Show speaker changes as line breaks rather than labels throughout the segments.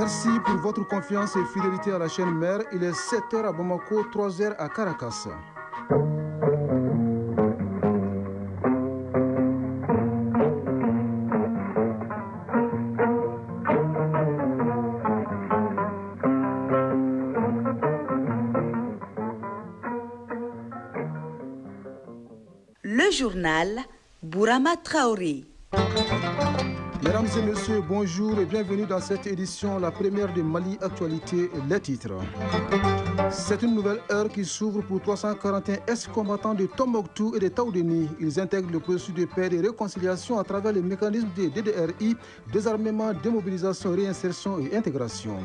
Merci pour votre confiance et fidélité à la chaîne mère. Il est 7h à Bamako, 3h à Caracas.
Le journal Bourama Traoré.
Mesdames et messieurs, bonjour et bienvenue dans cette édition, la première de Mali Actualité, les titres. C'est une nouvelle heure qui s'ouvre pour 341 ex-combattants de Tombouctou et de Taoudeni. Ils intègrent le processus de paix et de réconciliation à travers les mécanismes de DDRI, désarmement, démobilisation, réinsertion et intégration.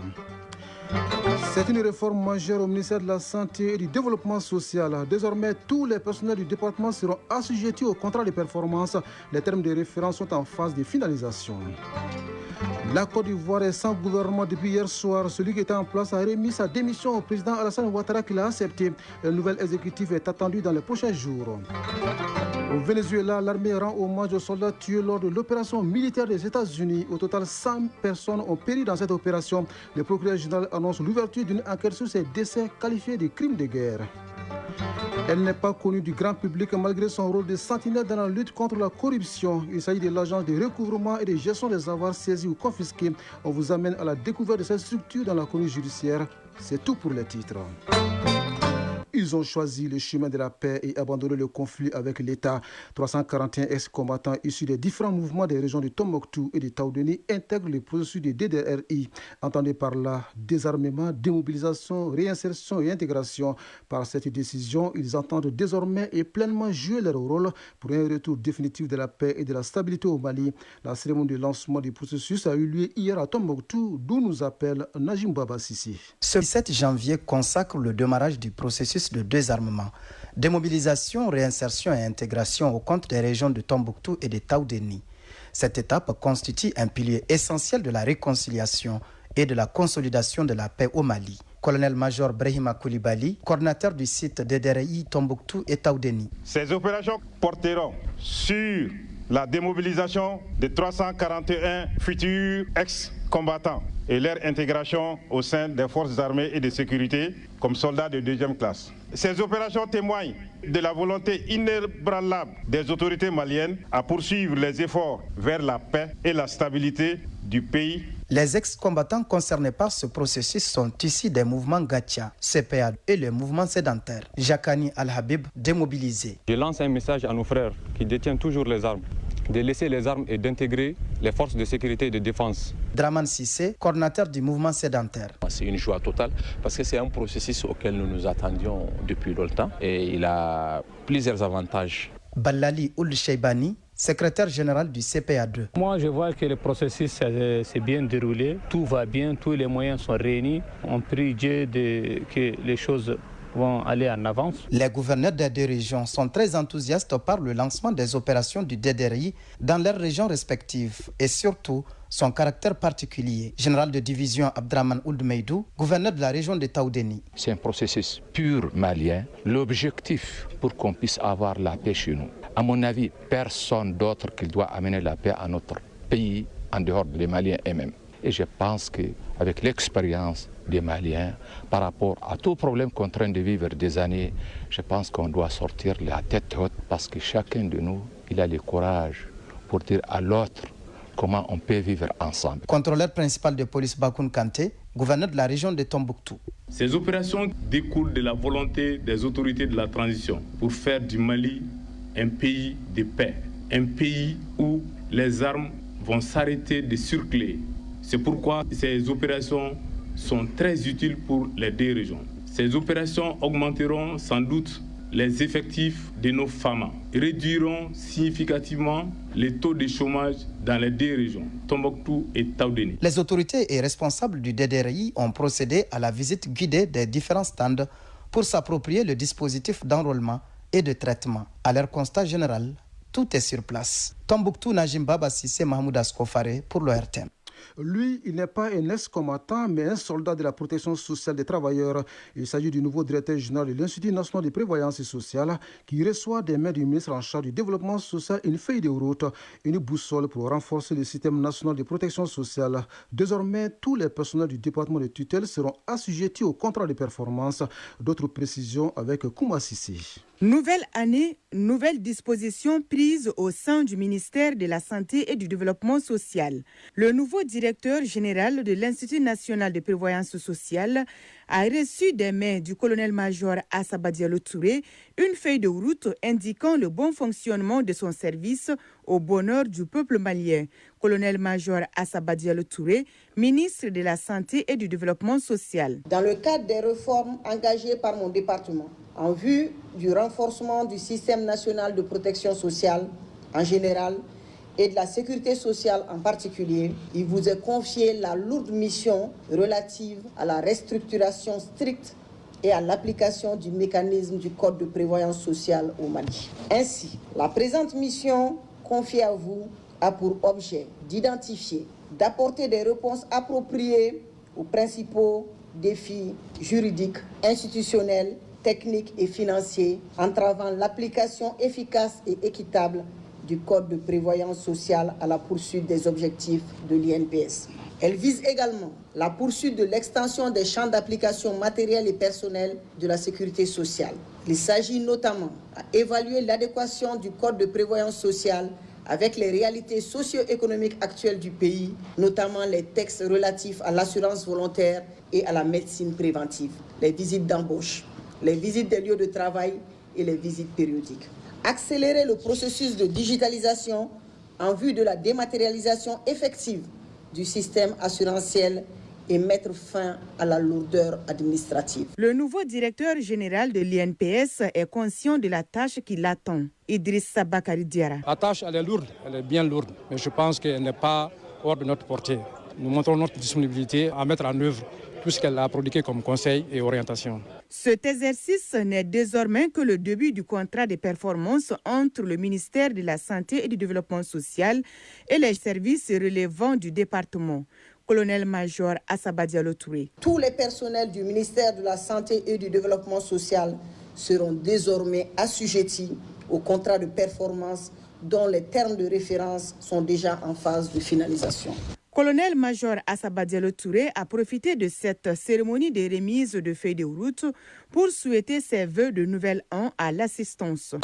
C'est une réforme majeure au ministère de la Santé et du Développement social. Désormais, tous les personnels du département seront assujettis au contrat de performance. Les termes de référence sont en phase de finalisation. La Côte d'Ivoire est sans gouvernement depuis hier soir. Celui qui était en place a remis sa démission au président Alassane Ouattara qui l'a accepté. Le nouvel exécutif est attendu dans les prochains jours. Au Venezuela, l'armée rend hommage aux soldats tués lors de l'opération militaire des États-Unis. Au total, 100 personnes ont péri dans cette opération. Le procureur général annonce l'ouverture d'une enquête sur ces décès qualifiés de crimes de guerre. Elle n'est pas connue du grand public malgré son rôle de sentinelle dans la lutte contre la corruption. Il s'agit de l'agence de recouvrement et de gestion des avoirs saisis ou confisqués. On vous amène à la découverte de cette structure dans la chronique judiciaire. C'est tout pour les titres. Ils ont choisi le chemin de la paix et abandonné le conflit avec l'État. 341 ex-combattants issus des différents mouvements des régions de Tombouctou et de Taoudeni intègrent le processus de DDRI. Entendez par là désarmement, démobilisation, réinsertion et intégration. Par cette décision, ils entendent désormais et pleinement jouer leur rôle pour un retour définitif de la paix et de la stabilité au Mali. La cérémonie de lancement du processus a eu lieu hier à Tombouctou, d'où nous appelle Najim Baba Sissi.
Ce 7 janvier consacre le démarrage du processus de désarmement, démobilisation, réinsertion et intégration au compte des régions de Tombouctou et de Taoudeni. Cette étape constitue un pilier essentiel de la réconciliation et de la consolidation de la paix au Mali. Colonel-major Brahima Koulibaly, coordinateur du site DDRI Tombouctou et Taoudeni.
Ces opérations porteront sur la démobilisation de 341 futurs ex-combattants et leur intégration au sein des forces armées et de sécurité comme soldats de deuxième classe. Ces opérations témoignent de la volonté inébranlable des autorités maliennes à poursuivre les efforts vers la paix et la stabilité du pays.
Les ex-combattants concernés par ce processus sont issus des mouvements Gatia, CPA et le mouvement sédentaire. Jakani Al-Habib, démobilisé.
Je lance un message à nos frères qui détiennent toujours les armes, de laisser les armes et d'intégrer les forces de sécurité et de défense.
Draman Sissé, coordinateur du mouvement sédentaire.
C'est une joie totale parce que c'est un processus auquel nous nous attendions depuis longtemps et il a plusieurs avantages.
Ballali Ould Cheibani, secrétaire général du CPA2.
Moi, je vois que le processus s'est bien déroulé. Tout va bien, tous les moyens sont réunis. On prie Dieu que les choses vont aller en avance.
Les gouverneurs des deux régions sont très enthousiastes par le lancement des opérations du DDRI dans leurs régions respectives et surtout son caractère particulier. Général de division Abdraman Ould Meidou, gouverneur de la région de Taoudeni.
C'est un processus pur malien. L'objectif pour qu'on puisse avoir la paix chez nous, à mon avis, personne d'autre qui doit amener la paix à notre pays en dehors des Maliens eux-mêmes. Et je pense qu'avec l'expérience des Maliens, par rapport à tout problème qu'on est en train de vivre des années, je pense qu'on doit sortir la tête haute parce que chacun de nous, il a le courage pour dire à l'autre comment on peut vivre ensemble.
Contrôleur principal de police Bakoun Kanté, gouverneur de la région de Tombouctou.
Ces opérations découlent de la volonté des autorités de la transition pour faire du Mali un pays de paix, un pays où les armes vont s'arrêter de circuler. C'est pourquoi ces opérations sont très utiles pour les deux régions. Ces opérations augmenteront sans doute les effectifs de nos FAMA, réduiront significativement les taux de chômage dans les deux régions, Tombouctou et Taoudeni.
Les autorités et responsables du DDRI ont procédé à la visite guidée des différents stands pour s'approprier le dispositif d'enrôlement et de traitement. À leur constat général, tout est sur place. Tombouctou, Najim Baba Sissé, Mahmoud Askofare pour l'ORTM.
Lui, il n'est pas un ex-combattant, mais un soldat de la protection sociale des travailleurs. Il s'agit du nouveau directeur général de l'Institut national de prévoyance sociale qui reçoit des mains du ministre en charge du développement social une feuille de route, une boussole pour renforcer le système national de protection sociale. Désormais, tous les personnels du département de tutelle seront assujettis au contrat de performance. D'autres précisions avec Kouma Sissi.
Nouvelle année, nouvelles dispositions prises au sein du ministère de la Santé et du Développement social. Le nouveau directeur général de l'Institut national de prévoyance sociale a reçu des mains du colonel-major Assaba Diallo Touré une feuille de route indiquant le bon fonctionnement de son service au bonheur du peuple malien. Colonel-major Assaba Diallo Touré, ministre de la Santé et du Développement social.
Dans le cadre des réformes engagées par mon département, en vue du renforcement du système national de protection sociale en général et de la sécurité sociale en particulier, il vous est confié la lourde mission relative à la restructuration stricte et à l'application du mécanisme du Code de prévoyance sociale au Mali. Ainsi, la présente mission confiée à vous a pour objet d'identifier, d'apporter des réponses appropriées aux principaux défis juridiques, institutionnels, techniques et financiers entravant l'application efficace et équitable du Code de prévoyance sociale à la poursuite des objectifs de l'INPS. Elle vise également la poursuite de l'extension des champs d'application matériels et personnels de la sécurité sociale. Il s'agit notamment d'évaluer l'adéquation du Code de prévoyance sociale avec les réalités socio-économiques actuelles du pays, notamment les textes relatifs à l'assurance volontaire et à la médecine préventive, les visites d'embauche, les visites des lieux de travail et les visites périodiques. Accélérer le processus de digitalisation en vue de la dématérialisation effective du système assurantiel et mettre fin à la lourdeur administrative.
Le nouveau directeur général de l'INPS est conscient de la tâche qui l'attend. Idrissa Bakari Diarra.
La tâche, elle est lourde, elle est bien lourde, mais je pense qu'elle n'est pas hors de notre portée. Nous montrons notre disponibilité à mettre en œuvre tout ce qu'elle a prodigué comme conseil et orientation.
Cet exercice n'est désormais que le début du contrat de performance entre le ministère de la Santé et du Développement social et les services relevant du département. Colonel-major Assaba Diallo Touré.
Tous les personnels du ministère de la Santé et du Développement social seront désormais assujettis au contrat de performance dont les termes de référence sont déjà en phase de finalisation.
Colonel-major Assaba Diallo Touré a profité de cette cérémonie de remise de feuilles de route pour souhaiter ses vœux de nouvel an à l'assistance.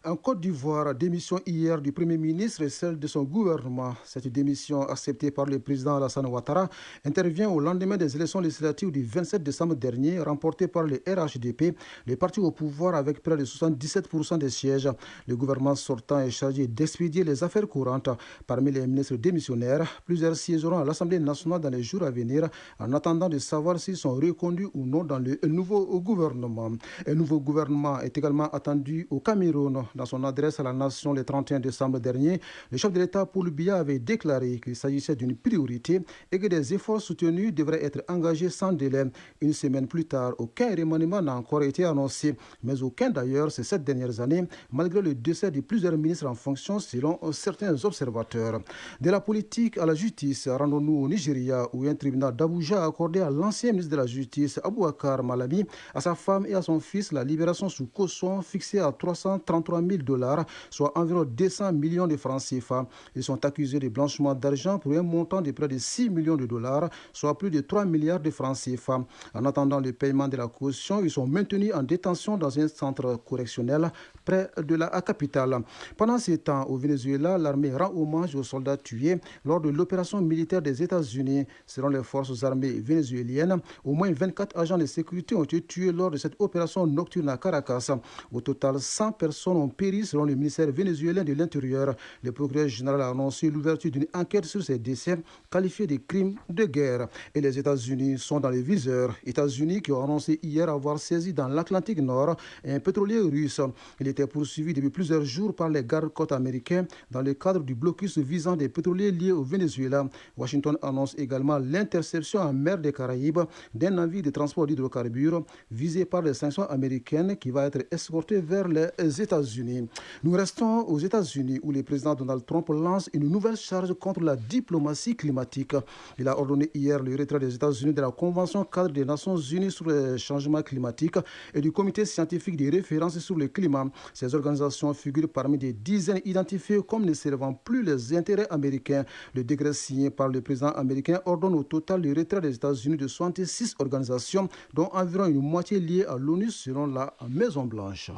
En Côte d'Ivoire, démission hier du Premier ministre et celle de son gouvernement. Cette démission, acceptée par le président Alassane Ouattara, intervient au lendemain des élections législatives du 27 décembre dernier, remportées par le RHDP, le parti au pouvoir avec près de 77% des sièges. Le gouvernement sortant est chargé d'expédier les affaires courantes. Parmi les ministres démissionnaires, plusieurs siégeront à l'Assemblée nationale dans les jours à venir, en attendant de savoir s'ils sont reconduits ou non dans le nouveau gouvernement. Un nouveau gouvernement est également attendu au Cameroun. Dans son adresse à la nation le 31 décembre dernier, le chef de l'État Paul Biya avait déclaré qu'il s'agissait d'une priorité et que des efforts soutenus devraient être engagés sans délai. Une semaine plus tard, aucun remaniement n'a encore été annoncé, mais aucun d'ailleurs ces 7 dernières années, malgré le décès de plusieurs ministres en fonction selon certains observateurs. De la politique à la justice, rendons-nous au Nigeria où un tribunal d'Abuja a accordé à l'ancien ministre de la Justice, Aboubacar Malami, à sa femme et à son fils la libération sous caution fixée à 333 000 $, soit environ 200 millions de francs CFA. Ils sont accusés de blanchiment d'argent pour un montant de près de 6 millions de $, soit plus de 3 milliards de francs CFA. En attendant le paiement de la caution, ils sont maintenus en détention dans un centre correctionnel près de la capitale. Pendant ce temps, au Venezuela, l'armée rend hommage aux soldats tués lors de l'opération militaire des États-Unis. Selon les forces armées vénézuéliennes, au moins 24 agents de sécurité ont été tués lors de cette opération nocturne à Caracas. Au total, 100 personnes ont péri selon le ministère vénézuélien de l'Intérieur. Le procureur général a annoncé l'ouverture d'une enquête sur ces décès qualifiés de crimes de guerre. Et les États-Unis sont dans les viseurs. États-Unis qui ont annoncé hier avoir saisi dans l'Atlantique Nord un pétrolier russe. Il était poursuivi depuis plusieurs jours par les gardes-côtes américains dans le cadre du blocus visant des pétroliers liés au Venezuela. Washington annonce également l'interception en mer des Caraïbes d'un navire de transport d'hydrocarbures visé par les sanctions américaines qui va être escorté vers les États-Unis. États-Unis. Nous restons aux États-Unis où le président Donald Trump lance une nouvelle charge contre la diplomatie climatique. Il a ordonné hier le retrait des États-Unis de la Convention cadre des Nations Unies sur le changement climatique et du Comité scientifique de référence sur le climat. Ces organisations figurent parmi des dizaines identifiées comme ne servant plus les intérêts américains. Le décret signé par le président américain ordonne au total le retrait des États-Unis de 66 organisations, dont environ une moitié liée à l'ONU selon la Maison-Blanche.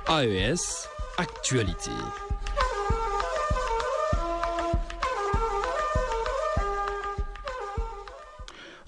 AES Actualité.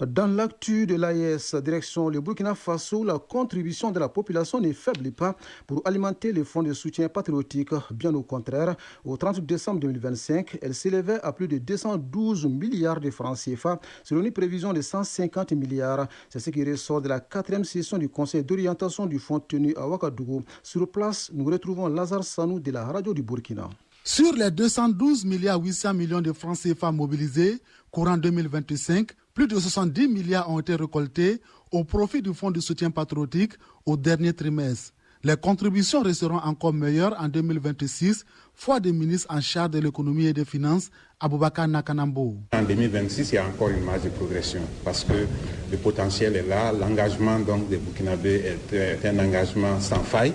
Dans l'actu de l'AES, direction le Burkina Faso, la contribution de la population ne faiblit pas pour alimenter les fonds de soutien patriotique. Bien au contraire, au 30 décembre 2025, elle s'élevait à plus de 212 milliards de francs CFA, selon une prévision de 150 milliards. C'est ce qui ressort de la 4e session du Conseil d'orientation du fonds tenu à Ouagadougou. Sur place, nous retrouvons Lazare Sanou de la radio du Burkina.
Sur les 212 milliards 800 millions de francs CFA mobilisés courant 2025, plus de 70 milliards ont été récoltés au profit du Fonds de soutien patriotique au dernier trimestre. Les contributions resteront encore meilleures en 2026, foi des ministres en charge de l'économie et des finances, Aboubakar Nakanambo.
En 2026, il y a encore une marge de progression parce que le potentiel est là. L'engagement donc des Burkinabés est un engagement sans faille.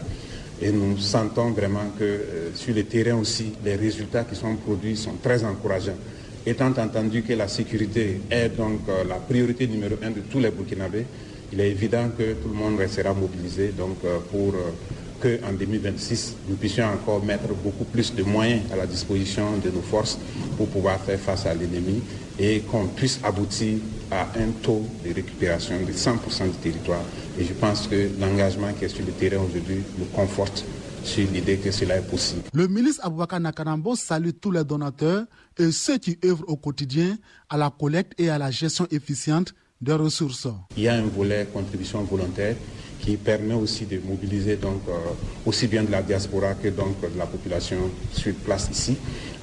Et nous sentons vraiment que sur le terrain aussi, les résultats qui sont produits sont très encourageants. Étant entendu que la sécurité est donc la priorité numéro 1 de tous les Burkinabés, il est évident que tout le monde restera mobilisé donc, pour qu'en 2026, nous puissions encore mettre beaucoup plus de moyens à la disposition de nos forces pour pouvoir faire face à l'ennemi et qu'on puisse aboutir à un taux de récupération de 100% du territoire. Et je pense que l'engagement qui est sur le terrain aujourd'hui nous conforte sur l'idée que cela est possible.
Le ministre Aboubakar Nakanambo salue tous les donateurs et ceux qui œuvrent au quotidien à la collecte et à la gestion efficiente des ressources.
Il y a un volet contribution volontaire qui permet aussi de mobiliser donc, aussi bien de la diaspora que donc, de la population sur place ici.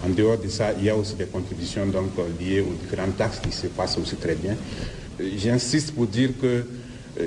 En dehors de ça, il y a aussi des contributions donc, liées aux différentes taxes qui se passent aussi très bien. J'insiste pour dire que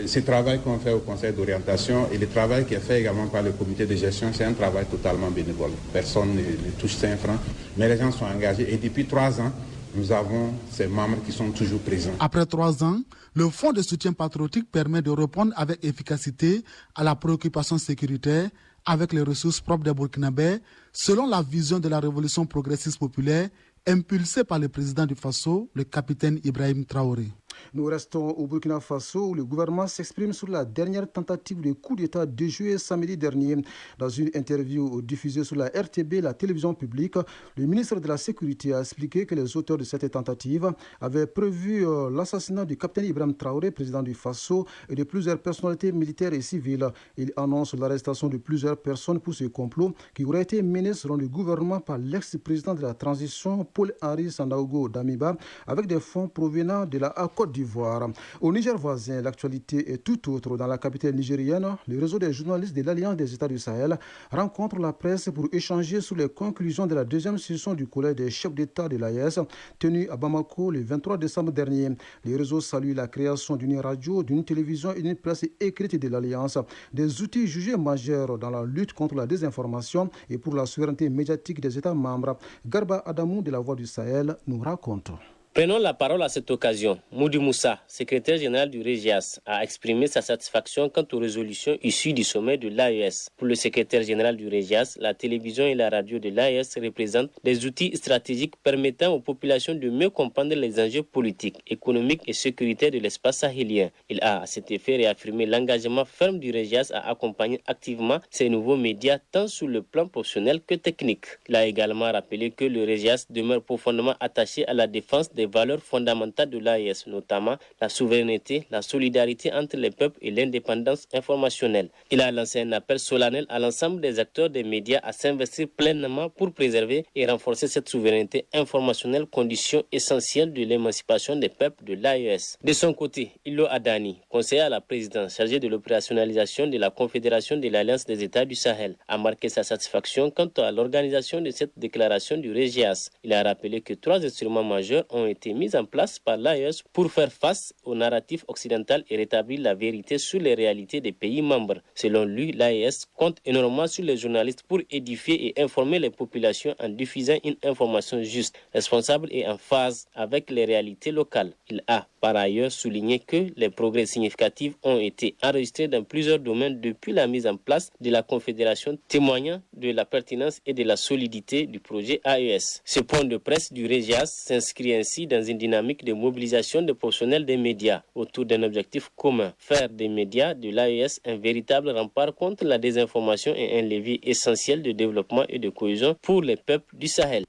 ce travail qu'on fait au Conseil d'orientation et le travail qui est fait également par le comité de gestion, c'est un travail totalement bénévole. Personne ne touche 5 francs, mais les gens sont engagés. Et depuis 3 ans, nous avons ces membres qui sont toujours présents.
Après 3 ans, le Fonds de soutien patriotique permet de répondre avec efficacité à la préoccupation sécuritaire avec les ressources propres des Burkinabés, selon la vision de la révolution progressiste populaire impulsée par le président du Faso, le capitaine Ibrahim Traoré.
Nous restons au Burkina Faso où le gouvernement s'exprime sur la dernière tentative de coup d'État déjouée samedi dernier. Dans une interview diffusée sur la RTB, la télévision publique, le ministre de la Sécurité a expliqué que les auteurs de cette tentative avaient prévu l'assassinat du capitaine Ibrahim Traoré, président du Faso, et de plusieurs personnalités militaires et civiles. Il annonce l'arrestation de plusieurs personnes pour ce complot qui aurait été mené selon le gouvernement par l'ex-président de la transition, Paul-Henri Sandaogo Damiba, avec des fonds provenant de la Côte d'Ivoire. Au Niger voisin, l'actualité est tout autre. Dans la capitale nigérienne, le réseau des journalistes de l'Alliance des États du Sahel rencontre la presse pour échanger sur les conclusions de la 2e session du collège des chefs d'État de l'AES tenue à Bamako le 23 décembre dernier. Le réseau salue la création d'une radio, d'une télévision et d'une presse écrite de l'Alliance, des outils jugés majeurs dans la lutte contre la désinformation et pour la souveraineté médiatique des États membres. Garba Adamou de la Voix du Sahel nous raconte.
Prenons la parole à cette occasion. Moudi Moussa, secrétaire général du REGIAS, a exprimé sa satisfaction quant aux résolutions issues du sommet de l'AES. Pour le secrétaire général du REGIAS, la télévision et la radio de l'AES représentent des outils stratégiques permettant aux populations de mieux comprendre les enjeux politiques, économiques et sécuritaires de l'espace sahélien. Il a à cet effet réaffirmé l'engagement ferme du REGIAS à accompagner activement ces nouveaux médias tant sur le plan professionnel que technique. Il a également rappelé que le REGIAS demeure profondément attaché à la défense des valeurs fondamentales de l'AES, notamment la souveraineté, la solidarité entre les peuples et l'indépendance informationnelle. Il a lancé un appel solennel à l'ensemble des acteurs des médias à s'investir pleinement pour préserver et renforcer cette souveraineté informationnelle, condition essentielle de l'émancipation des peuples de l'AES. De son côté, Ilo Adani, conseiller à la présidence chargé de l'opérationnalisation de la Confédération de l'Alliance des États du Sahel, a marqué sa satisfaction quant à l'organisation de cette déclaration du REGIAS. Il a rappelé que 3 instruments majeurs ont été été mises en place par l'AES pour faire face au narratif occidental et rétablir la vérité sur les réalités des pays membres. Selon lui, l'AES compte énormément sur les journalistes pour édifier et informer les populations en diffusant une information juste, responsable et en phase avec les réalités locales. Il a par ailleurs souligné que les progrès significatifs ont été enregistrés dans plusieurs domaines depuis la mise en place de la Confédération, témoignant de la pertinence et de la solidité du projet AES. Ce point de presse du REGIAS s'inscrit ainsi dans une dynamique de mobilisation des professionnels des médias autour d'un objectif commun, faire des médias de l'AES un véritable rempart contre la désinformation et un levier essentiel de développement et de cohésion pour les peuples du Sahel.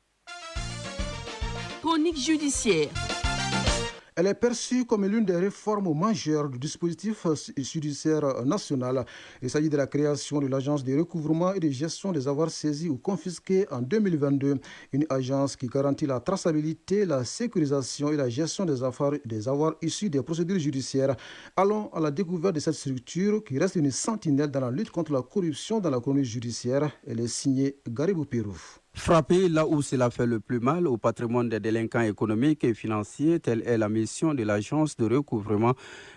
Chronique judiciaire.
Elle est perçue comme l'une des réformes majeures du dispositif judiciaire national. Il s'agit de la création de l'Agence de recouvrement et de gestion des avoirs saisis ou confisqués en 2022. Une agence qui garantit la traçabilité, la sécurisation et la gestion des avoirs issus des procédures judiciaires. Allons à la découverte de cette structure qui reste une sentinelle dans la lutte contre la corruption dans la chronique judiciaire. Elle est signée Garibou Pirouf.
Frapper là où cela fait le plus mal au patrimoine des délinquants économiques et financiers, telle est la mission de l'Agence de recouvrement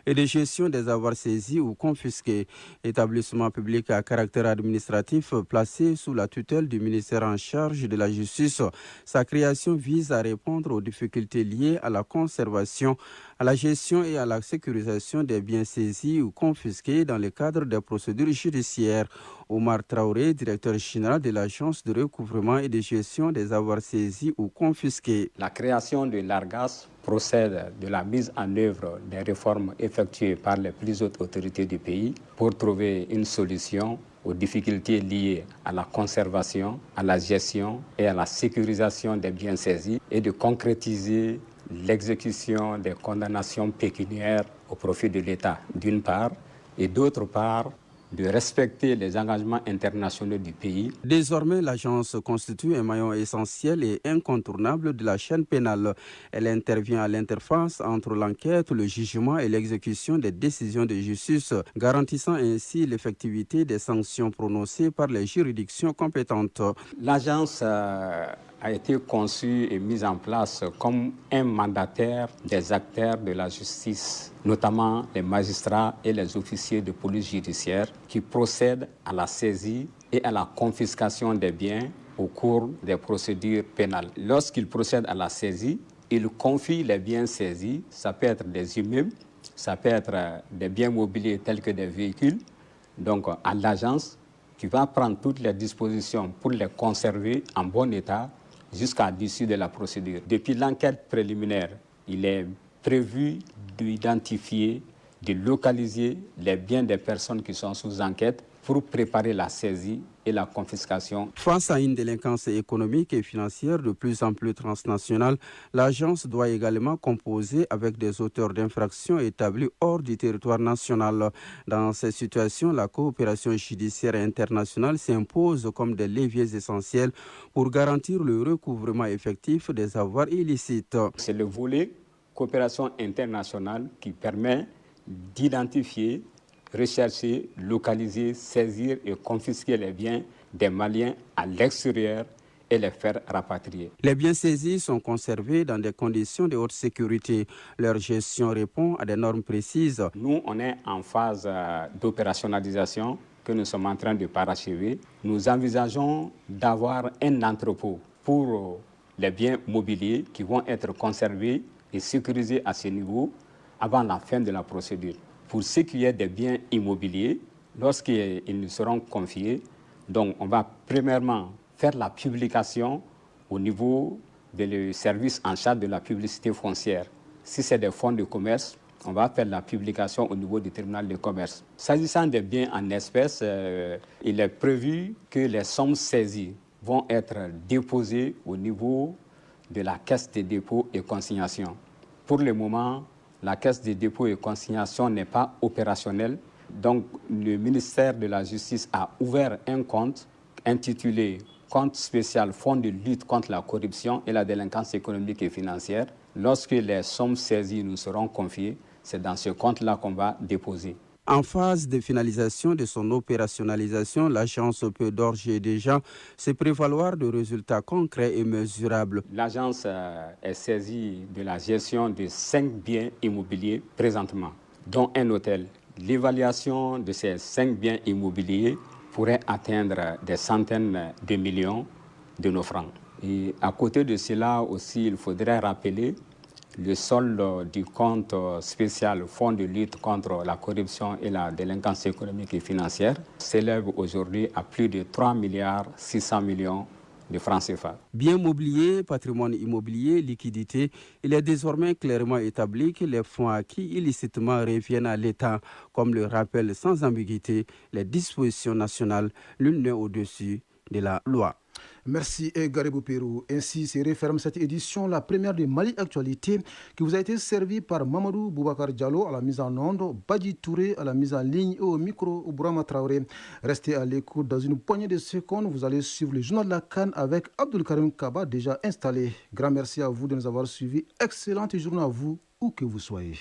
et de gestion des avoirs saisis ou confisqués. Établissement public à caractère administratif placé sous la tutelle du ministère en charge de la justice. Sa création vise à répondre aux difficultés liées à la conservation, à la gestion et à la sécurisation des biens saisis ou confisqués dans le cadre des procédures judiciaires. Omar Traoré, directeur général de l'Agence de recouvrement et de gestion des avoirs saisis ou confisqués.
La création de l'ARGAS procède de la mise en œuvre des réformes effectuées par les plus hautes autorités du pays pour trouver une solution aux difficultés liées à la conservation, à la gestion et à la sécurisation des biens saisis et de concrétiser l'exécution des condamnations pécuniaires au profit de l'État, d'une part, et d'autre part, de respecter les engagements internationaux du pays.
Désormais, l'agence constitue un maillon essentiel et incontournable de la chaîne pénale. Elle intervient à l'interface entre l'enquête, le jugement et l'exécution des décisions de justice, garantissant ainsi l'effectivité des sanctions prononcées par les juridictions compétentes.
L'agence a été conçue et mise en place comme un mandataire des acteurs de la justice, notamment les magistrats et les officiers de police judiciaire qui procèdent à la saisie et à la confiscation des biens au cours des procédures pénales. Lorsqu'ils procèdent à la saisie, ils confient les biens saisis, ça peut être des immeubles, ça peut être des biens mobiliers tels que des véhicules, donc à l'agence qui va prendre toutes les dispositions pour les conserver en bon état jusqu'à l'issue de la procédure. Depuis l'enquête préliminaire, il est prévu d'identifier, de localiser les biens des personnes qui sont sous enquête pour préparer la saisie et la confiscation.
Face à une délinquance économique et financière de plus en plus transnationale, l'agence doit également composer avec des auteurs d'infractions établis hors du territoire national. Dans ces situations, la coopération judiciaire internationale s'impose comme des leviers essentiels pour garantir le recouvrement effectif des avoirs illicites.
C'est le volet coopération internationale qui permet d'identifier, rechercher, localiser, saisir et confisquer les biens des Maliens à l'extérieur et les faire rapatrier.
Les biens saisis sont conservés dans des conditions de haute sécurité. Leur gestion répond à des normes précises.
Nous, on est en phase d'opérationnalisation que nous sommes en train de parachever. Nous envisageons d'avoir un entrepôt pour les biens mobiliers qui vont être conservés et sécurisés à ce niveau avant la fin de la procédure. Pour ce qui est des biens immobiliers, lorsqu'ils nous seront confiés, donc on va premièrement faire la publication au niveau du service en charge de la publicité foncière. Si c'est des fonds de commerce, on va faire la publication au niveau du tribunal de commerce. S'agissant des biens en espèces, il est prévu que les sommes saisies vont être déposées au niveau de la Caisse des dépôts et consignations. Pour le moment, la Caisse des dépôts et consignations n'est pas opérationnelle. Donc, le ministère de la Justice a ouvert un compte intitulé « Compte spécial Fonds de lutte contre la corruption et la délinquance économique et financière ». Lorsque les sommes saisies nous seront confiées, c'est dans ce compte-là qu'on va déposer.
En phase de finalisation de son opérationnalisation, l'agence peut d'ores et déjà se prévaloir de résultats concrets et mesurables.
L'agence est saisie de la gestion de 5 biens immobiliers présentement, dont un hôtel. L'évaluation de ces 5 biens immobiliers pourrait atteindre des centaines de millions de nos francs. Et à côté de cela aussi, il faudrait rappeler le solde du compte spécial Fonds de lutte contre la corruption et la délinquance économique et financière s'élève aujourd'hui à plus de 3,6 milliards de francs CFA.
Bien mobilier, patrimoine immobilier, liquidité, il est désormais clairement établi que les fonds acquis illicitement reviennent à l'État, comme le rappellent sans ambiguïté les dispositions nationales, l'une n'est au-dessus de la loi.
Merci Garibou Pérou. Ainsi se referme cette édition, la première de Mali Actualité, qui vous a été servie par Mamadou Boubacar Diallo à la mise en onde, Badji Touré à la mise en ligne et au micro Bourama Traoré. Restez à l'écoute. Dans une poignée de secondes, vous allez suivre le journal de la CAN avec Abdul Karim Kaba déjà installé. Grand merci à vous de nous avoir suivis. Excellente journée à vous, où que vous soyez.